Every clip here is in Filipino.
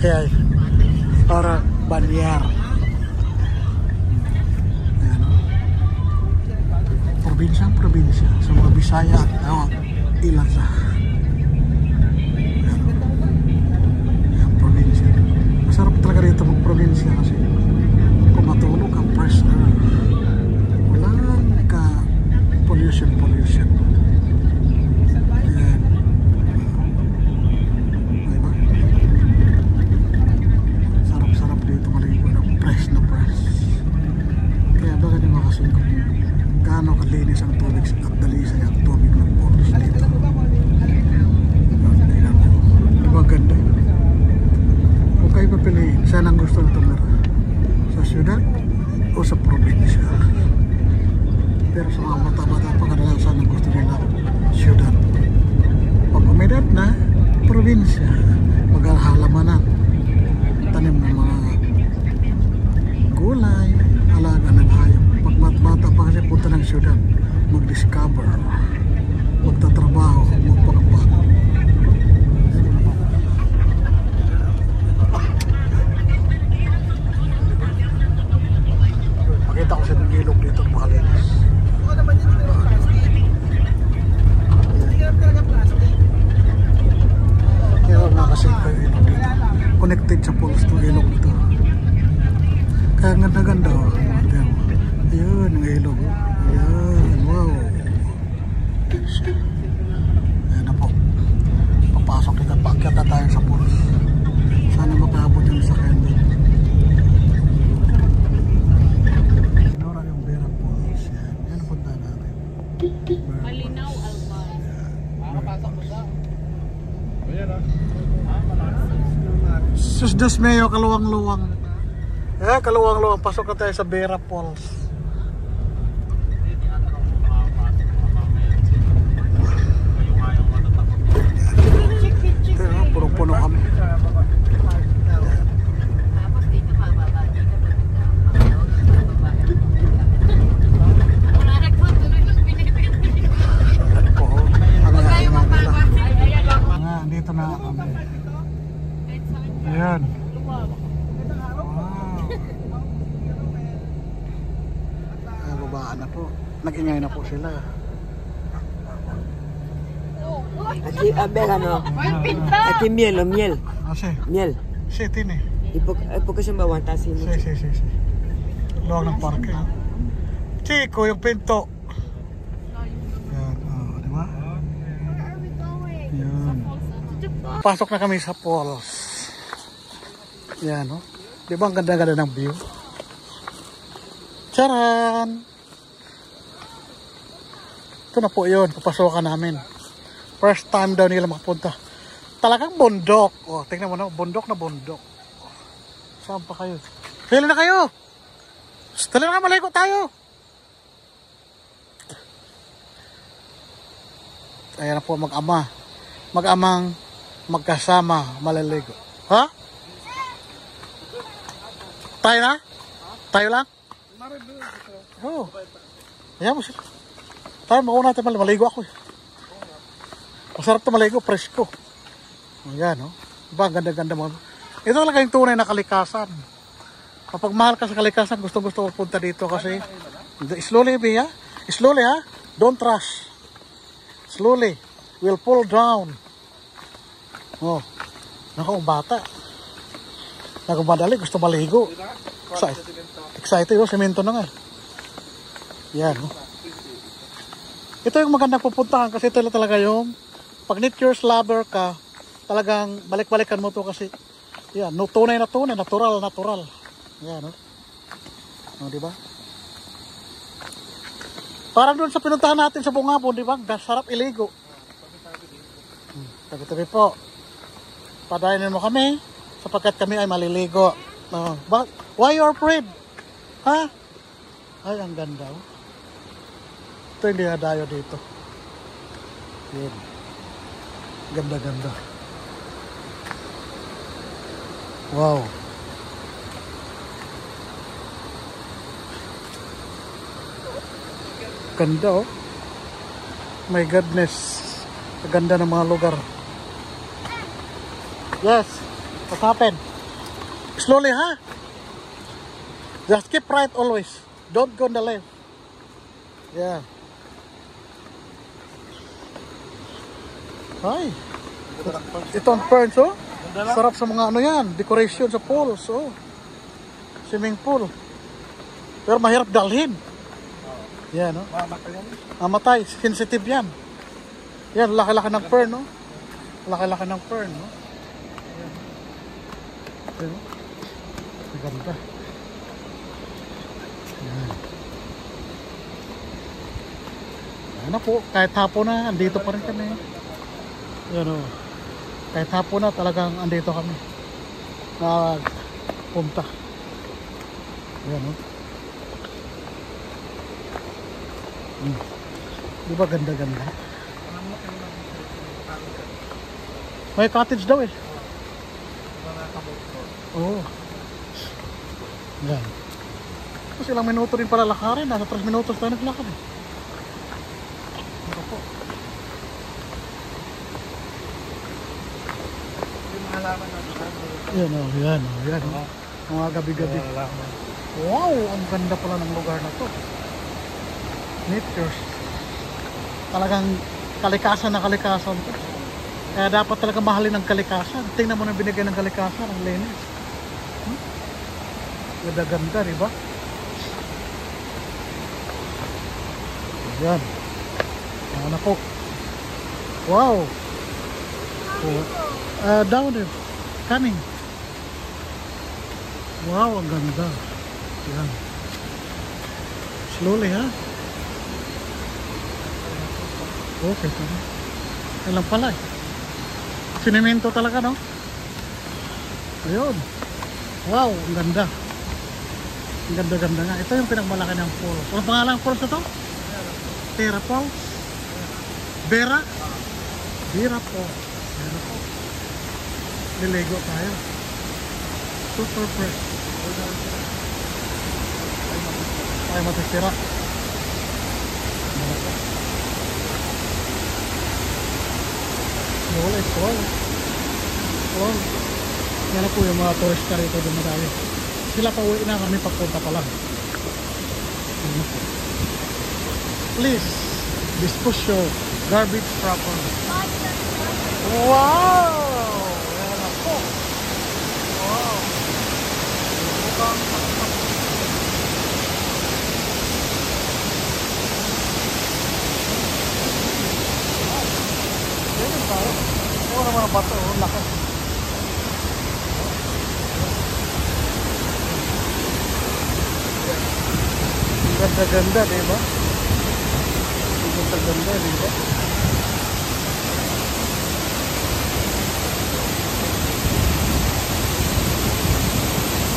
lalaki ay para banyar. Ayan. Probinsya sa mga Bisaya at ilan sa probinsya. Masarap talaga dito mag-probinsya kasi kung matulog ka fresh air, walang ka pollution. Ayan. Diba? Sarap dito maligo ng fresh na fresh. Kaya baka nyo makasin kung gaano kalinis ang tubig at dalisay ang tubig ng Falls dito. Tingnan mo. Diba ganda? Kung kayo papiliin, saan ang gusto nyo tumira? Sa syudad o sa probinsya? Pero sa mga bata-bata pa kadalasan ang gusto nila syudad. Pag umedad na, probinsya. Maghalamanan, tanim ng mga gulay, alaga ng hayop. Pag bata pa kasi punta ng syudad, mag-discover, magtatrabaho, magpakapag. Pakita ko sa ng ilog dito, makalinis. Kaya kasi kayo ilog dito. Connected sa Falls to ilog dito. Kaya ganda-ganda. Ayun, ang ilog. Ayan, wow. Ayan na po. Papasok dito. Paakyat na tayo sa Falls. Sana mapabot yung sakyan dito. Sinura yung Vera Falls. Yan ang punta natin. Malinaw, Alban. Makapasok mo siya. Ayan ah. Sus Diyos Mayo, kaluwang-luwang. Kaluwang-luwang. Pasok na tayo sa Vera Falls. Punong-puno kami. Dito na kami. Ayan. Wow. Babaan na po. Nag-ingay na po sila. Aquí, Abel, ano? Aquí miel. Sí. Miel. Sí, tiene. ¿Por qué se me aguanta así? Sí. Luwag ng parke. Chico, yung pinto. Yan, di ba? Yan. Pasok na kami sa Falls. Yan, no? Di ba ang ganda-ganda ng view? Charan! Ito na po yun, papasokan namin. First time daw nila makapunta. Talagang bundok. Oh, tingnan mo na, bundok na bundok. Saan pa kayo? Hila na kayo! Tala na nga, maligo tayo! Ayan na po mag-ama. Mag-amang magkasama maliligo. Ha? Tayo na? Tayo lang? Oo. Ayan mo sila. Tayo, mauna natin maligo ako eh. Masarap ito maligo, presko. Ayan, no? Diba, ang ganda-ganda mo. Ito talaga yung tunay na kalikasan. Kapag mahal ka sa kalikasan, gusto-gusto punta dito kasi slowly, Bia. Slowly, ha? Don't rush. Slowly. We'll pull down. Oh. Naku, bata. Nagmadali, gusto maligo. Excited, oh, semento na nga. Yan, no? Ito yung magandang pupuntahan kasi ito talaga yung pag nature's lover ka, talagang balik-balikan mo to kasi yan, no, tunay na tunay, natural. Yan, no? No, di ba? Parang doon sa pinuntahan natin sa Bungabon, di ba? Sarap iligo. Tabi-tabi po. Padayanin mo kami sapagkat kami ay maliligo. No. Why you are afraid? Ha? Ay, ang ganda. Oh. Ito hindi na dayo dito. Yun. Ganda-ganda. Wow. Ganda, oh. My goodness. Ganda ng mga lugar. Yes. What happened? Slowly, ha? Just keep right always. Don't go on the left. Yeah. Ay. Ito ang ferns, oh. Sarap sa mga ano yan. Decoration sa pools, oh. Swimming pool. Pero mahirap dalhin. Yan, no? Mamatay. Sensitive yan. Yan, laki-laki ng fern, no? Laki-laki ng fern, no? Yan. Yan, no? Maganda. Yan. Yan na po. Kahit hapon na, andito pa rin kami. Yan, no? Kahit hapon na, talagang andito kami. Punta. Yan, no? Di ba ganda-ganda? May cottage daw eh. Oo. Yan. Tapos ilang minuto rin pala lakarin. Nasa 3 minutos tayo naglakad eh. Ito po. Yan o, yan o, yan o. Mga gabi-gabi. Wow, ang ganda pala ng lugar na to. Nature. Talagang kalikasan na kalikasan to. Kaya dapat talaga mahalin ang kalikasan. Tingnan mo na binigay ng kalikasan, ang linis. Ganda-ganda, diba? Yan. Yan na po. Wow. Down there. Coming. Wow, ang ganda. Yan. Slowly, ha? Okay, tama. Alam pala eh. Sinemento talaga, no? Ayun. Wow, ang ganda. Ang ganda-ganda nga. Ito yung pinagmalaki ng falls. Ano pangalan ng falls na to? Terra Falls? Vera? Vera Falls. Vera Falls. Nilego tayo. Super fresh. Ay matisira. Ulit, wow. Yan na po yung mga turista rito dumadali. Sila pa uwi na, kami papunta pa lang. Please dispose your garbage properly. Wow! Yan na po. Wow. Yan tayo. Oo naman ang bato, laki. Ganda-ganda, diba? Ganda-ganda, diba?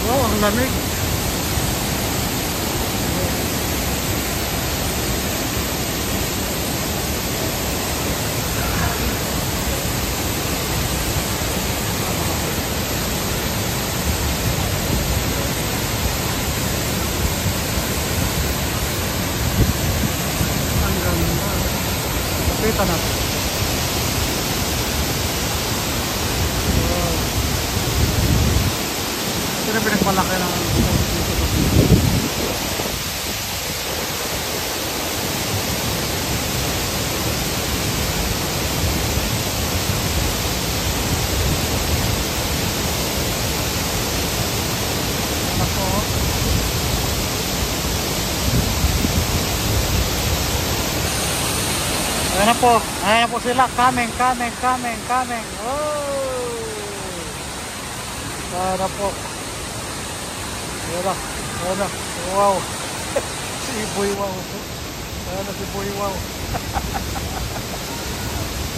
Wow, ang lamig. Kita na. Wow. Ito na pinagmalaki ng ako. Ayan na po sila, coming. Oh! Ayan na po. Ayan na. Wow. Si Boy Wow. Ayan na si Boy Wow.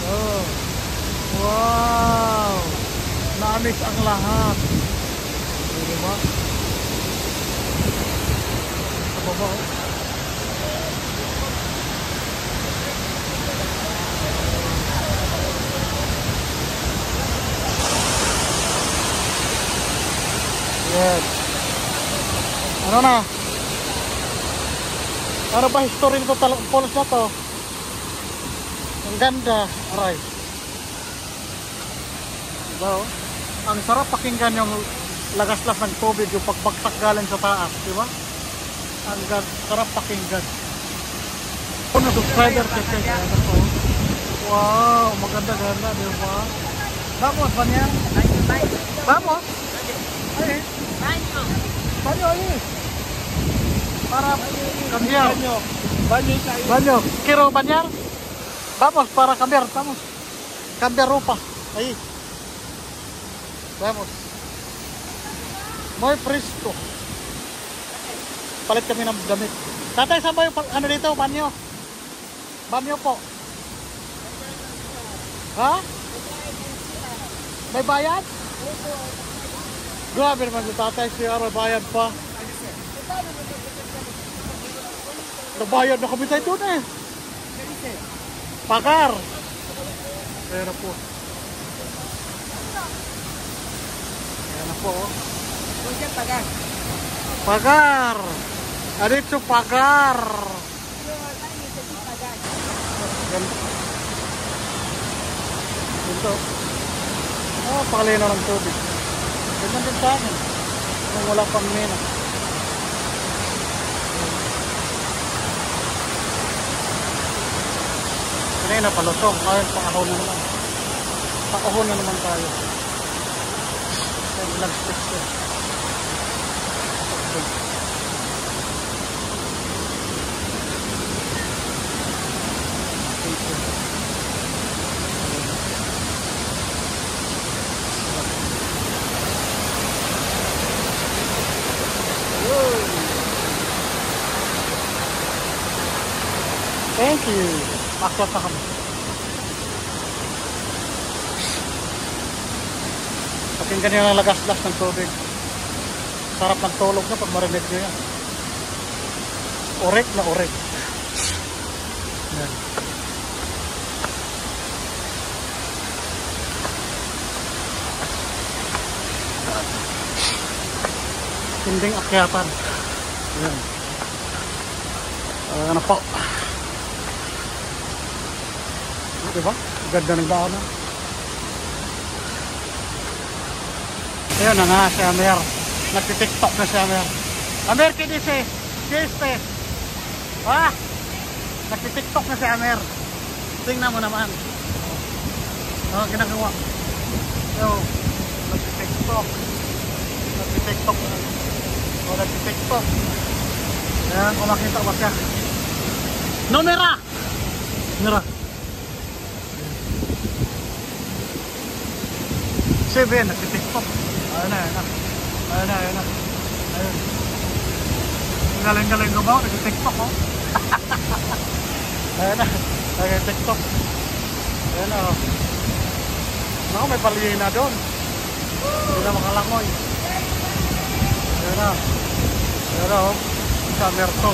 Oh. Wow. Naamis ang lahat. Diba? Sa baba, oh. Yes. Ano na? Ano ba history nito falls na to? Ang ganda. Aray. Diba, oh? Ang sarap pakinggan yung lagaslas ng tubig, yung pagbagsak galing sa taas, di ba? Ang sarap pakinggan. Puno subscriber kasi ano po. Wow, maganda-ganda, di ba? Vamos, Banyan. Vamos. Ay, banyo, ay. Para cambiar. Banyo. Quiero bañar. Vamos, para cambiar, vamos. Cambiar ropa. Ahí. Vamos. Muy fresco. Palit kami ng damit. Tatay, saan ba yung ano dito? Banyo? Banyo po. Ha? May bayad? Grabe naman yung tatay siya, may bayad pa. Nabayad na kami tayo doon eh. Pagar. Ayan na po. Ayan na po. Pagar. Adito pagar. Ito. Oh, pakalino ng tubig. Ganyan din sa akin. Kung wala pang mina. Kanina palusong. Ngayon pakahon na naman. Pakahon na naman tayo. Ayan, nag-stick siya. Thank you. Akyat na kami. Pakinggan nyo ang lagas-las ng tubig. Sarap ng tulog na pag marinig nyo yan. Orek na orek. Yan. Tinding akyatan. Yan. Ano po? Diba? Ganda ng daan. Ayun na nga si Amer. Nagtitiktok na si Amer. Amer, kinisi. Kiste. Ha? Nagtitiktok na si Amer. Tingnan mo naman. Ano ginagawa? Yo, nagtitiktok. Nagtitiktok. O, nagtitiktok. Ayan, kung makita ba siya. No, mira! Mira. Seven, nagtitiktok. Ayun na, ayun na. Ayun na, ayun na. Ayun. Galing-galing ko ba? Nagtitiktok, oh. Ayun na. Nagtitiktok. Ayun na, oh. Naku, may palihin na doon. Hindi na makalangoy. Ayun na. Ayun na, oh. Sa Merto.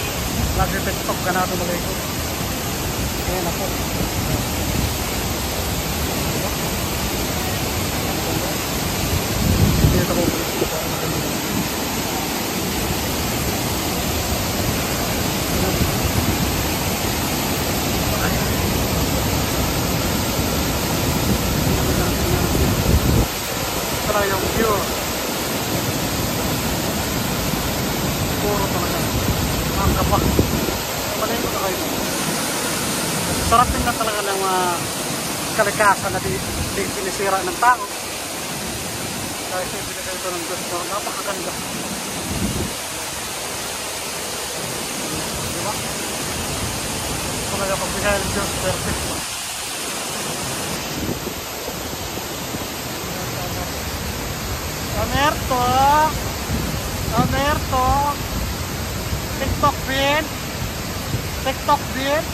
Nagtitiktok ka na ito maligo. Ayun na po. Dito ko. Tara yung view. Puro talaga. Ang kapak. Maligo na kayo. Sarap din na talaga ng kalikasan na di sinisira ng tao. Dahil siya binigay ito ng Diyos na napakaganda. Diba? Talaga pagbigay ng Diyos, perfect ba? Amerto! Amerto! TikTok bin! TikTok bin!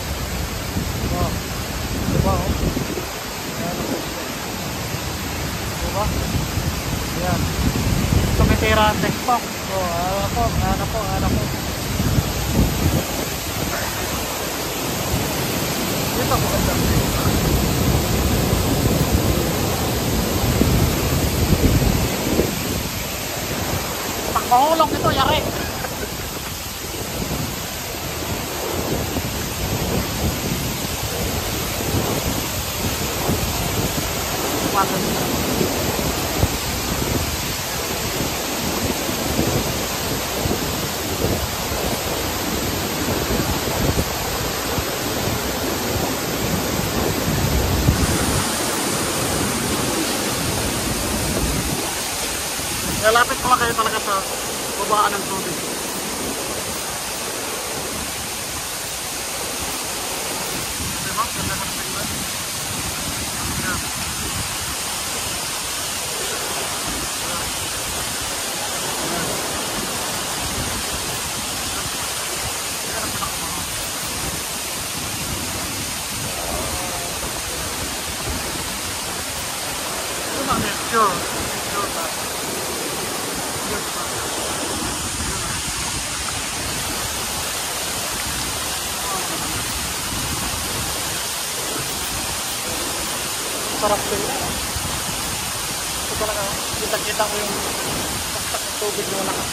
Oh. Diba oh? Diba? Yan. Tumitira ang TikTok. Oh, ano po. Dito po ganda. Pakahulong ito, yari. Lalapit ko lang kayo talaga sa babaan ng tubig. Diba? Ganda ng tingnan. Ayan. Sure. Sarap din. Ito talaga, kita-kita ko yung taktak ng tubig na lakas.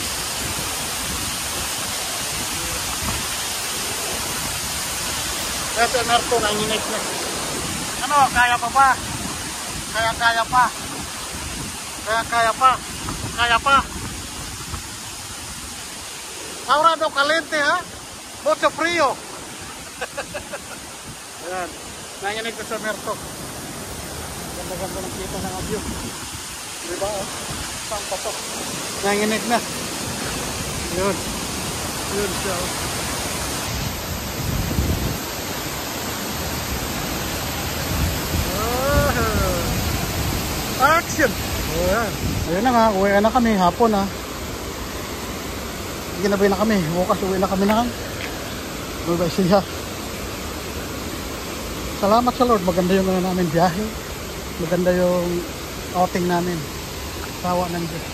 Kaya si Emerto na inginit na. Ano, kaya pa ba? Kaya pa. Kaya pa. Ahora no caliente, ha? Mucho frío. Ayan. Nanginig ko sa Merto. Ganda-ganda ng kita ng view. Diba, oh? Saan pa to? Nanginig na. Yun. Yun siya, oh. Action! Ayan. Ayan na nga, uwi na kami, hapon ha. Ginabi na kami, bukas uwi na kami na. Bye-bye siya. Salamat sa Lord, maganda yung namin biyahe. Maganda yung outing namin. Tawa ng Diyos.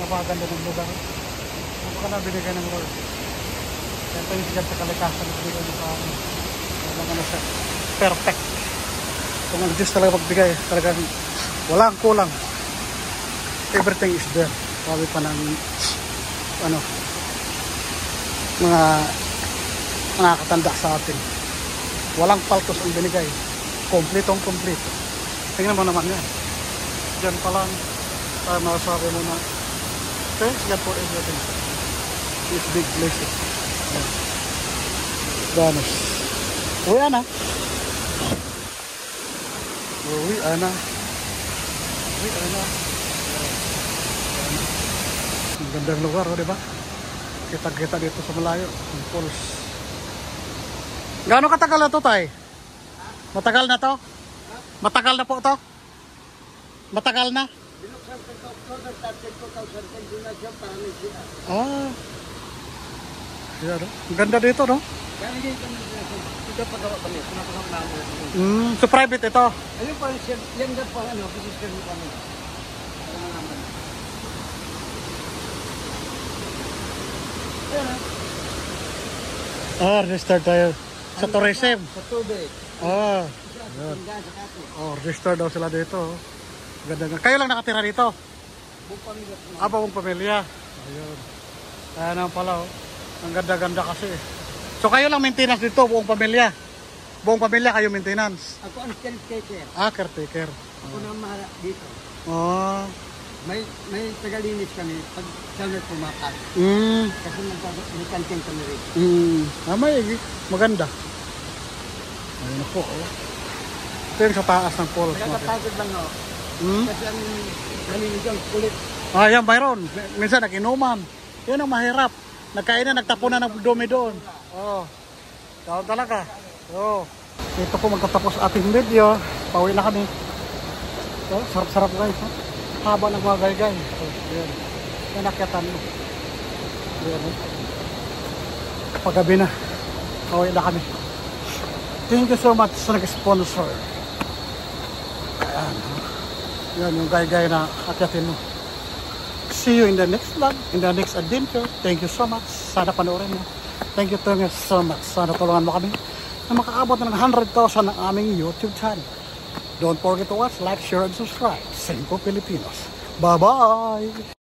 Napakaganda ng lugar. Napaka na binigay ng Lord. Kaya tayo sigat sa kalikasan, binigay mo sa amin. Walang ano siya. Perfect. Kung ang Diyos talaga magbigay, talagang walang kulang. Everything is there. Sabi pa ng ano, mga nakakatanda sa atin. Walang paltos ang binigay. Kompletong kompleto. Tingnan mo naman yan. Diyan pa lang masasabi mo na thanks God for everything. This big blessing. Ganos. Uwi na. Uwi na. Ang gandang lugar, oh, diba? Kita-kita dito sa malayo. Ang falls. Gaano katagal na to, tay? Matagal na to? Matagal na po to? Matagal na? Ah. Yan, no? Ang ganda dito, no? So private ito? Ayun pa, yan na po, ano, position mo kami. Registered tayo sa tourism. Sa tubig. Registered daw sila dito. Ganda. Kayo lang nakatira dito? Buong pamilya. Buong pamilya. Ayun. Ayan naman pala, oh. Ang ganda-ganda kasi. So kayo lang maintenance dito, buong pamilya? Buong pamilya kayo maintenance? Ako ang caretaker. Caretaker. Ako na mahala dito. May tagalinis kami pag summer pumakas. Kasi may kanting kami rin. Maganda. Ayun ako, oh. Ito yung sa taas ng falls. Nagkapagod lang ako. Kasi ang nalinis yung kulit. Yan, Byron. Minsan nag-inuman. Yun ang mahirap. Nagkainan, nagtapunan ng dumi doon. Down talaga. Ito po magtatapos ating video. Pauwi na kami. Sarap-sarap guys. Haba ng mga gaygay. Yan. Yan nakyatan mo. Yan. Paggabi na. Pauwi na kami. Thank you so much sa nag-sponsor. Ayan. Yan yung gaygay na akyatin mo. See you in the next vlog, in the next adventure. Thank you so much. Sana panoorin mo. Thank you so much. Sana tulungan mo kami na makaabot ng 100,000 ng aming YouTube channel. Don't forget to watch, like, share, and subscribe. Simple Filipinos. Bye-bye!